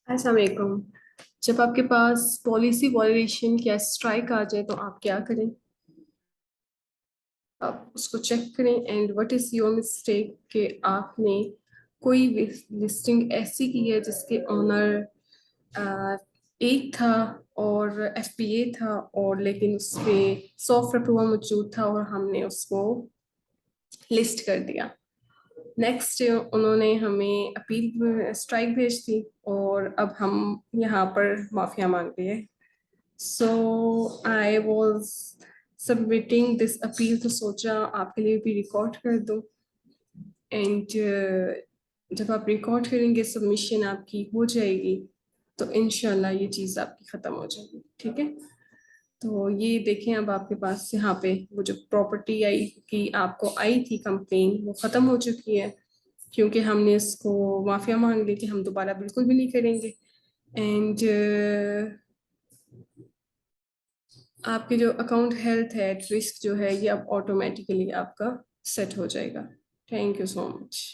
अस्सलाम वालेकुम। जब आपके पास पॉलिसी वॉयलेशन या स्ट्राइक आ जाए तो आप क्या करें? आप उसको चेक करें and what is your mistake कि आपने कोई भी लिस्टिंग ऐसी की है जिसके ओनर एक था और एफपीए था, और लेकिन उसमें सॉफ्ट अप्रूवल मौजूद था और हमने उसको लिस्ट कर दिया। नेक्स्ट उन्होंने हमें अपील स्ट्राइक भेज दी और अब हम यहाँ पर माफिया मांग रहे हैं। So I was submitting this appeal, तो सोचा आपके लिए भी रिकॉर्ड कर दूँ। एंड जब आप रिकॉर्ड करेंगे सबमिशन आपकी हो जाएगी तो इंशाल्लाह ये चीज़ आपकी ख़त्म हो जाएगी। ठीक है, तो ये देखें अब आपके पास यहाँ पे वो जो प्रॉपर्टी आई की आपको आई थी कंप्लेन, वो ख़त्म हो चुकी है क्योंकि हमने इसको माफिया मांग ली कि हम दोबारा बिल्कुल भी नहीं करेंगे। एंड आपके जो अकाउंट हेल्थ है एट रिस्क जो है ये अब ऑटोमेटिकली आपका सेट हो जाएगा। Thank you so much.